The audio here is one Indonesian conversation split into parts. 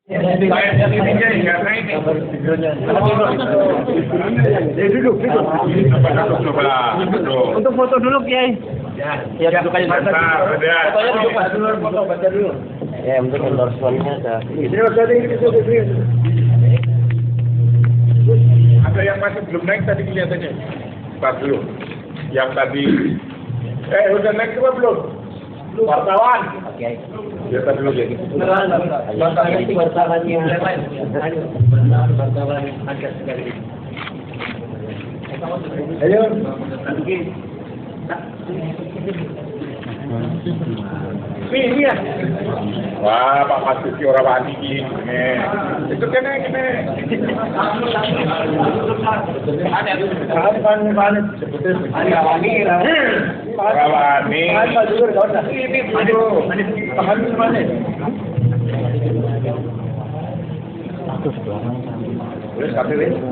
Saya ini karena ini. Duduk. Coba. Untuk foto dulu, Kiai. Ya, duduk aja. Fotonya duduk, Pak. Foto baca dulu. Ya, untuk endorsement-nya ada. Ada yang masih belum naik tadi kelihatannya. Pak dulu. Yang tadi udah naik semua belum? Wartawan. Oke. Ya tadi dulu jadi. Wartawannya. Wartawan angkat sekali. Ayo. Ini ya. Wah, Pak Masuki orang wani ini. Itu kene. Rawani.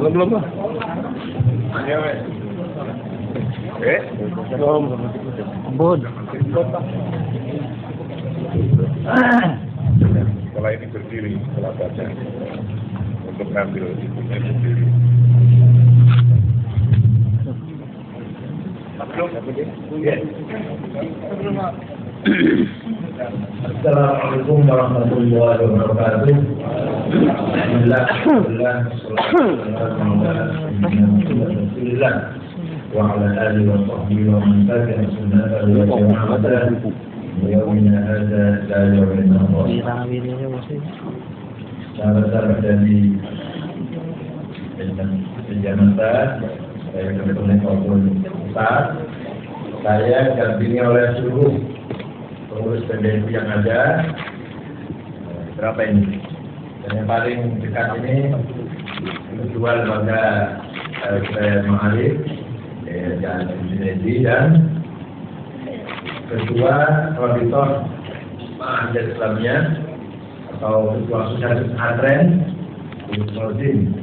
Belum. Ayo, setelah ini berdiri, setelah baca untuk ngambil itunya berdiri. Assalamualaikum warahmatullahi wabarakatuh. Alhamdulillah wa ala alihi wa sahbihi wa man tabi'a sunnatahu wa jama'atahu yaumina hadza la yawmin sahabat-sahabat dari penjamatan saya kebetulan maupun Ustaz, saya didampingi oleh seluruh pengurus PBNU yang ada. Berapa ini? Dan yang paling dekat ini kedua lembaga saya Ma'arif dan Indonesia, dan ketua Rabithah Ma'ahid Islamiyah atau ketua Asosiasi Pesantren Muslim.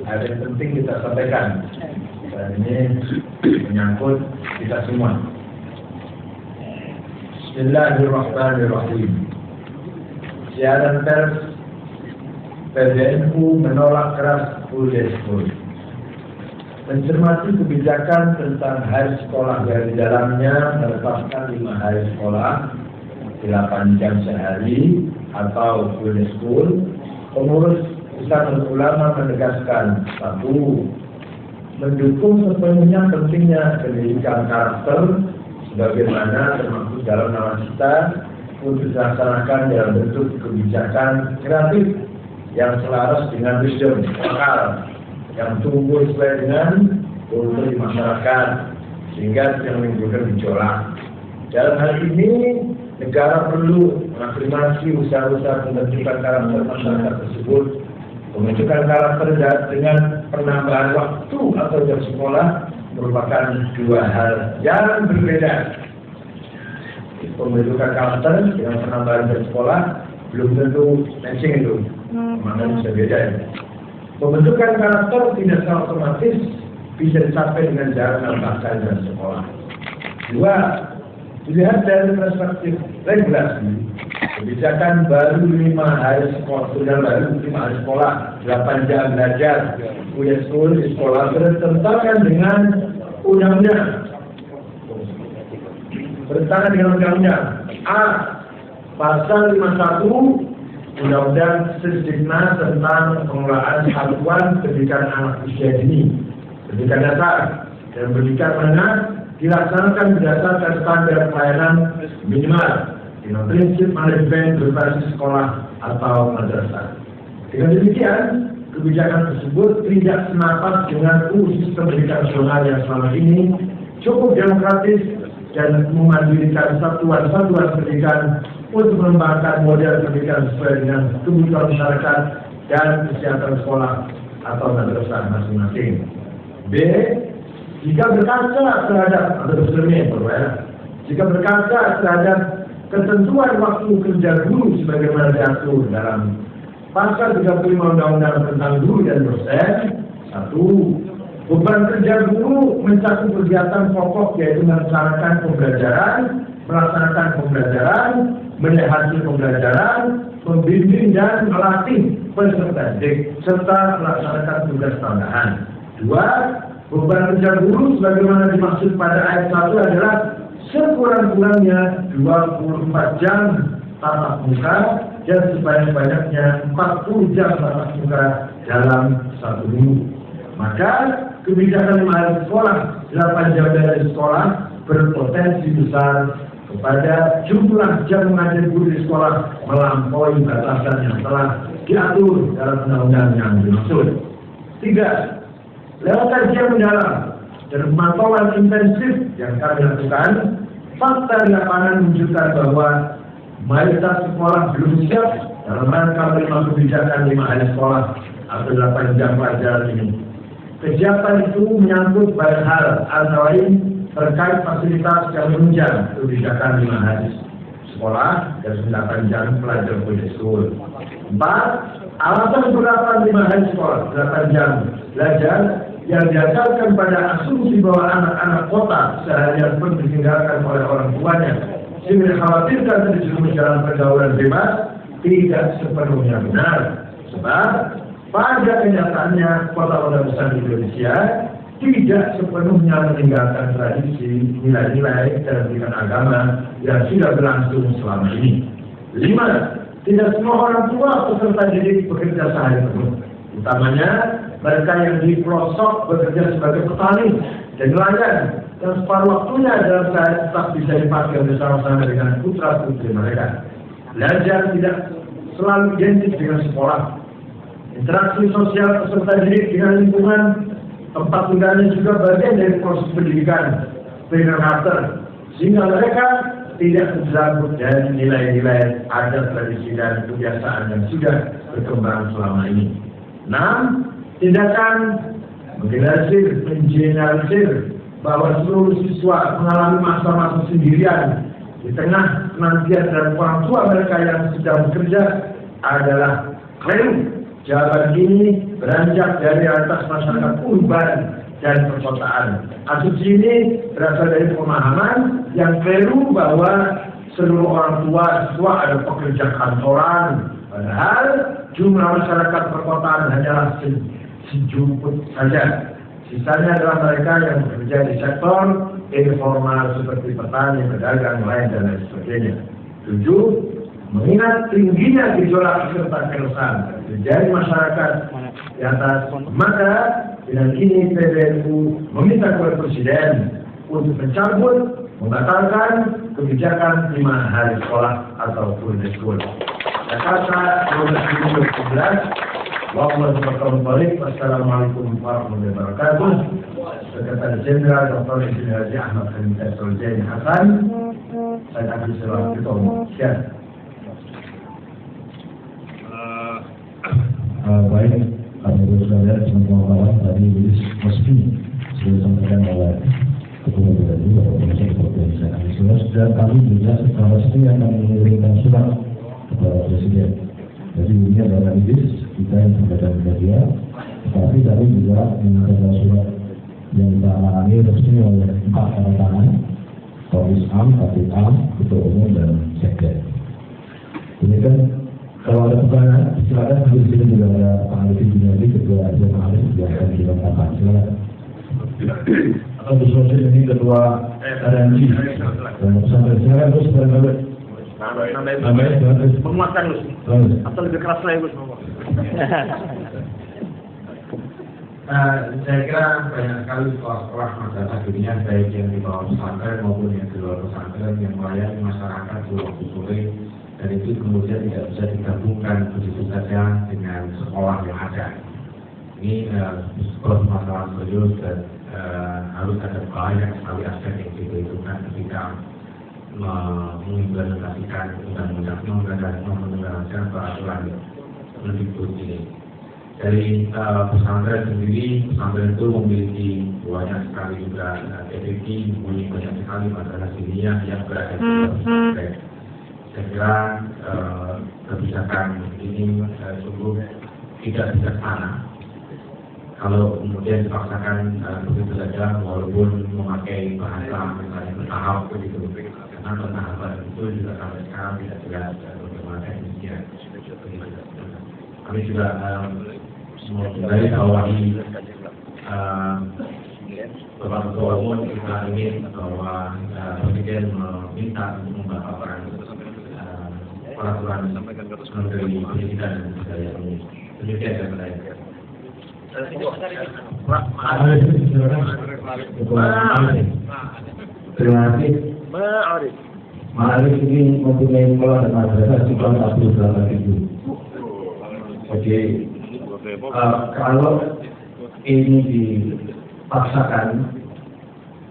Ada yang penting kita sampaikan, dan ini menyangkut kita semua. Bismillahirrahmanirrahim. Siaran pers PBNU menolak keras Unesco. Mencermati kebijakan tentang hari sekolah yang di dalamnya melepaskan 5 hari sekolah 8 jam sehari atau full day school, pengurus Pusat Ulama menegaskan: 1. Mendukung sepenuhnya pentingnya pendidikan karakter sebagaimana termaktub dalam nawacita untuk dilaksanakan dalam bentuk kebijakan kreatif yang selaras dengan wisdom lokal yang tumbuh sesuai dengan kultur di masyarakat sehingga tidak menimbulkan gejolak. Dalam hal ini negara perlu mengafirmasi usaha-usaha pembentukan karakter masyarakat tersebut. Pembentukan karakter dengan penambahan waktu atau jam sekolah merupakan 2 hal yang berbeda. Pembentukan karakter dengan penambahan jam sekolah belum tentu matching itu, makanya bisa beda ya. Pembentukan karakter tidak secara otomatis bisa dicapai dengan cara menambahkan jam sekolah. 2. Dilihat dari perspektif regulasi, kebijakan baru 5 hari sekolah, sudah baru 5 hari sekolah, 8 jam belajar, kuliah school di sekolah bertentangan dengan undang-undang. Bertentangan dengan undang-undang. A. Pasal 51 Undang-Undang Sisdiknas tentang pengelolaan satuan pendidikan anak usia dini, pendidikan dasar dan pendidikan menengah dilaksanakan berdasarkan standar pelayanan minimal dengan prinsip manajemen berbasis sekolah atau madrasah. Dengan demikian, kebijakan tersebut tidak senapas dengan sistem pendidikan nasional yang selama ini cukup demokratis dan memandirikan satuan-satuan pendidikan untuk mengembangkan model pendidikan sesuai dengan kebutuhan masyarakat dan kesehatan sekolah atau madrasah masing-masing. B. Jika berkaca terhadap jika berkaca terhadap ketentuan waktu kerja guru sebagaimana diatur dalam Pasal 35 Undang-Undang tentang Guru dan Dosen. 1. Beban kerja guru mencakup kegiatan pokok yaitu melaksanakan pembelajaran, melihat hasil pembelajaran, membimbing dan melatih peserta didik serta melaksanakan tugas tambahan. 2. Beban kerja guru sebagaimana dimaksud pada ayat 1 adalah sekurang-kurangnya 24 jam tatap muka dan sebanyak-banyaknya 40 jam tatap muka dalam 1 minggu. Maka kebijakan 5 hari sekolah, 8 jam dari sekolah berpotensi besar kepada jumlah jam mengajar guru di sekolah melampaui batasan yang telah diatur dalam undang-undang yang dimaksud. 3. Lewat kajian mendalam dan pemantauan intensif yang kami lakukan, fakta di lapangan menunjukkan bahwa mayoritas sekolah belum siap dalam rangka menerima kebijakan 5 hari sekolah atau 8 jam pelajaran ini. Kesiapan itu menyangkut banyak hal, antara lain terkait fasilitas yang menunjang kebijakan 5 hari sekolah dan 8 jam pelajaran preschool. 4. Alasan penerapan 5 hari sekolah, 8 jam belajar yang didasarkan pada asumsi bahwa anak-anak kota seharian pun ditinggalkan oleh orang tuanya sehingga dikhawatirkan terjerumus dalam pergaulan bebas tidak sepenuhnya benar. Sebab pada kenyataannya kota-kota besar di Indonesia tidak sepenuhnya meninggalkan tradisi, nilai-nilai dan pendidikan agama yang sudah berlangsung selama ini. 5. Tidak semua orang tua peserta didik bekerja sehari penuh, utamanya mereka yang di pelosok bekerja sebagai petani dan nelayan, dan separuh waktunya dalam sehari tetap bisa dipakai bersama-sama dengan putra-putri mereka. Belajar tidak selalu identik dengan sekolah. Interaksi sosial peserta didik dengan lingkungan tempat tinggalnya juga bagian dari proses pendidikan karakter, sehingga mereka tidak tergabung dari nilai-nilai adat, tradisi dan kebiasaan yang sudah berkembang selama ini. 6. Tindakan mengeneralisir bahwa seluruh siswa mengalami masa-masa sendirian di tengah penantian dan orang tua mereka yang sedang bekerja adalah keliru. Jawaban ini beranjak dari atas masyarakat urban dan perkotaan. Asumsi ini berasal dari pemahaman yang keliru bahwa seluruh orang tua siswa adalah pekerja kantoran. Padahal jumlah masyarakat perkotaan hanyalah sejumput saja. Sisanya adalah mereka yang bekerja di sektor informal seperti petani, pedagang, nelayan, dan lain sebagainya. 7. Mengingat tingginya gejolak serta keresahan terjadi masyarakat di atas, maka dengan ini PBNU meminta kepada Presiden untuk mencabut, membatalkan kebijakan 5 hari sekolah atau full day school. Jakarta 12 Wassalamualaikum warahmatullahi wabarakatuh. Sekretaris Jenderal Dr. Insinyur Haji Ahmad Khalid Soljain Hasan. Saya akan selalu ketemu. Sekian. Baik, kami bersaudara semua kawan tadi resmi sudah disampaikan oleh Ketua BPD Bapak Komisaris Organisasi Nasional, dan kami juga secara resmi akan mengirimkan surat kepada Presiden. Jadi ini adalah idis kita yang sampaikan kepada dia, tetapi kami juga mengirimkan surat yang ditangani resmi oleh 4 tanda tangan, Komis Am, Kapit Am, Ketua Umum dan Sekjen. Demikian. Kalau ada pertanyaan, silakan. Di sini juga ada Pak Alif Junadi, Ketua SMA Alif, yang akan dilengkapi. Silakan. Atau disosial ini Ketua RNG. Dan sampai silakan Gus, silakan. Menguatkan Gus. Atau lebih keras lagi Gus. Saya kira banyak sekali sekolah-sekolah madrasah dunia, baik yang di bawah pesantren maupun yang di luar pesantren, yang melayani masyarakat di waktu sore. Dan itu kemudian tidak bisa digabungkan begitu saja dengan sekolah yang ada. Ini masalah serius dan harus ada banyak sekali aspek yang diperhitungkan ketika mengimplementasikan undang-undang dan peraturan mendikbud ini. Dari pesantren sendiri, pesantren itu memiliki banyak sekali juga TPQ, memiliki banyak sekali masalah ilmiah yang berada di pesantren. Saya kira kebijakan ini sungguh tidak bijaksana kalau kemudian dipaksakan begitu saja, walaupun memakai bahasa misalnya bertahap begitu, karena pertahapan itu juga sampai sekarang tidak jelas bagaimana teknisnya. Kami juga dari awali Bapak Ketua Umum kita ingin bahwa Presiden meminta untuk membatalkan peraturan Menteri Pendidikan dan Kebudayaan ini. Demikian yang saya. Terima kasih. Ma'arif ini mempunyai sekolah dan madrasah sekitar 48.000. Oke, kalau ini dipaksakan,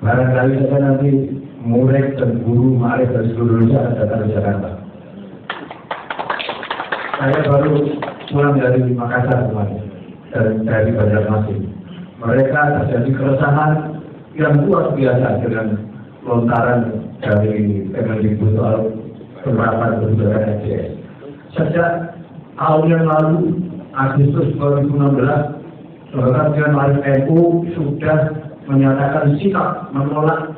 barangkali saja nanti murid dan guru ma'arif dari seluruh Indonesia akan datang ke Jakarta. Saya baru pulang dari Makassar kemarin, dari Banjarmasin. Mereka terjadi keresahan yang luar biasa dengan lontaran dari Kemendikbud soal penerapan kebijakan SJS. Sejak tahun yang lalu, Agustus 2016, Saudara Dewan Maharif NU sudah menyatakan sikap menolak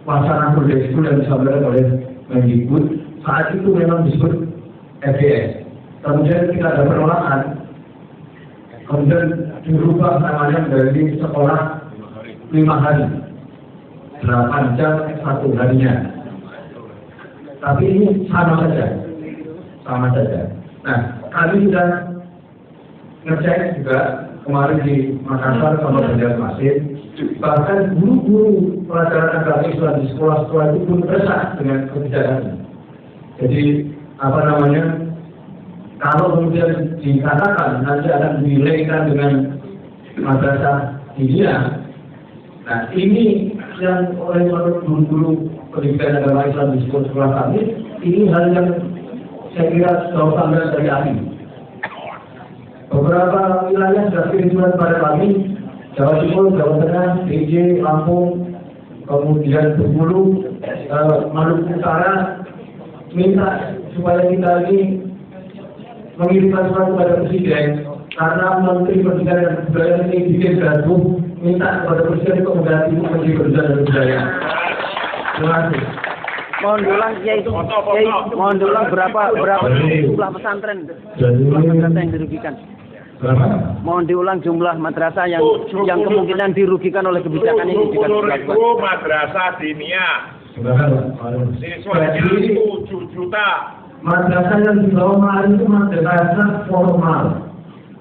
wacana Kemendikbud yang disampaikan oleh Kemendikbud. Saat itu memang disebut SJS. Kemudian kita ada penolakan, kemudian dirubah namanya dari sekolah 5 hari. 8 jam 1 harinya. Tapi ini sama saja. Nah, kami sudah ngecek juga kemarin di Makassar sama Banjarmasin. Bahkan guru-guru pelajaran agama Islam di sekolah-sekolah itu pun resah dengan kebijakan ini. Jadi, kalau kemudian dikatakan nanti akan dilekan dengan madrasah Diniyah. Nah, ini yang oleh guru-guru pendidikan agama Islam di sekolah kami, ini hal yang saya kira sudah sampai dari ahli. Beberapa wilayah sudah kirim surat pada kami, Jawa Timur, Jawa Tengah, DJ, Lampung, kemudian Bengkulu, Maluku Utara, minta supaya kita ini mengirimkan surat kepada Presiden, karena Menteri Pendidikan dan Kebudayaan ini bikin gaduh, minta kepada Presiden untuk mengganti Menteri Pendidikan dan Kebudayaan. Terima kasih. Mohon diulang Kiai itu, mohon diulang berapa jumlah pesantren yang dirugikan. Mohon diulang jumlah madrasah yang kemungkinan dirugikan oleh kebijakan ini. 10.000 madrasah Diniyah. Siswanya 7 juta. Madrasah yang di bawah Ma'arif itu madrasah formal.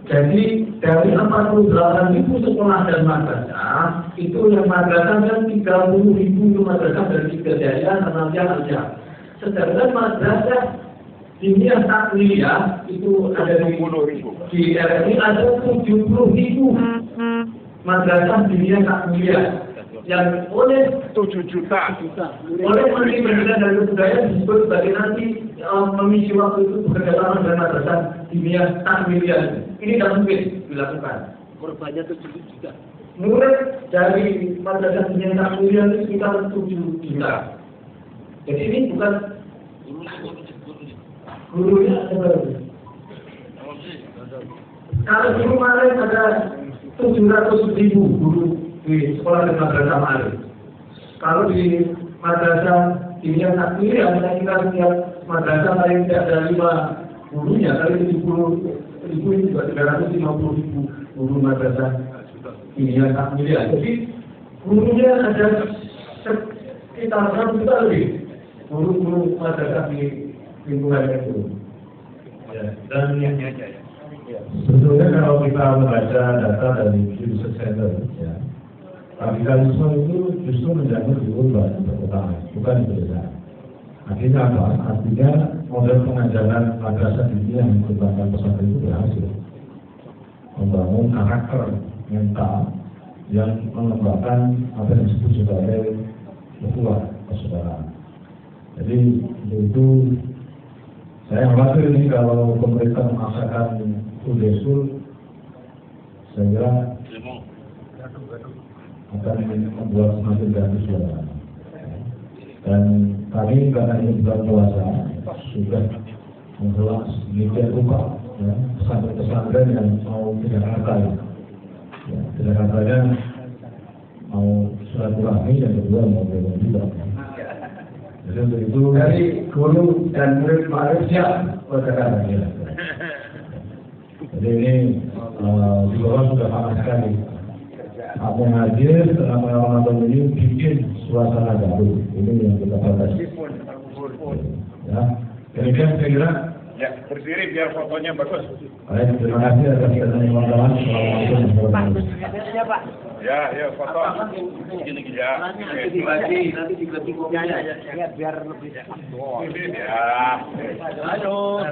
Jadi dari 48.000 sekolah dan madrasah, itu yang madrasah kan 30.000 madrasah dari Kejayaan, Anamnya, aja. Sedangkan madrasah Diniyah Takliyah itu ada di RRI ada 70.000 madrasah Diniyah Takliyah yang oleh 7 juta. Oleh Menteri Pendidikan dan Kebudayaan disebut sebagai nanti mengisi waktu itu bekerjasama dengan madrasah Diniyah Takliyah. Ini tidak mungkin dilakukan. Korbannya 7 juta. Murid dari madrasah Diniyah Takliyah itu sekitar 7 juta. Jadi ini bukan gurunya ada berapa? Kalau di kemarin ada 700.000 guru di sekolah dan madrasah Ma'arif. Kalau di madrasah Diniyah Takliyah hanya kita lihat madrasah paling tidak ada 5 gurunya, kali 70.000 ini juga 350.000 guru madrasah Diniyah Takliyah. Jadi gurunya ada sekitar 1 juta lebih guru-guru madrasah di lingkungan itu. Ya, dan sebetulnya kalau kita membaca data dari Research Center, ya, radikalisme itu justru menjadi di urban perkotaan, bukan di pedesaan. Artinya apa? Artinya model pengajaran madrasah Diniyah yang mengembangkan pesantren itu berhasil membangun karakter mental yang mengembangkan apa yang disebut sebagai ukhuwah persaudaraan. Jadi itu saya khawatir ini kalau pemerintah memaksakan full day school, saya kira akan membuat semakin gaduh suara. Dan kami karena ini bulan puasa sudah membuat sedikit rupa pesantren-pesantren yang mau ke Jakarta. Ke Jakartanya mau silaturahmi, yang kedua mau bergabung juga. Jadi untuk itu Dari guru dan murid Ma'rif siap bergerak. ya. Jadi ini di bawah sudah panas sekali. Apa yang hadir selama Ramadan ini bikin suasana baru. Ini yang kita batasi. Ya, demikian saya kira. Ya, berdiri biar fotonya bagus. Baik, terima kasih atas pertanyaan kawan-kawan. Assalamualaikum warahmatullahi wabarakatuh. Ya, foto. Ya. Nanti dibagi kopinya ya biar lebih. Ya. Aduh.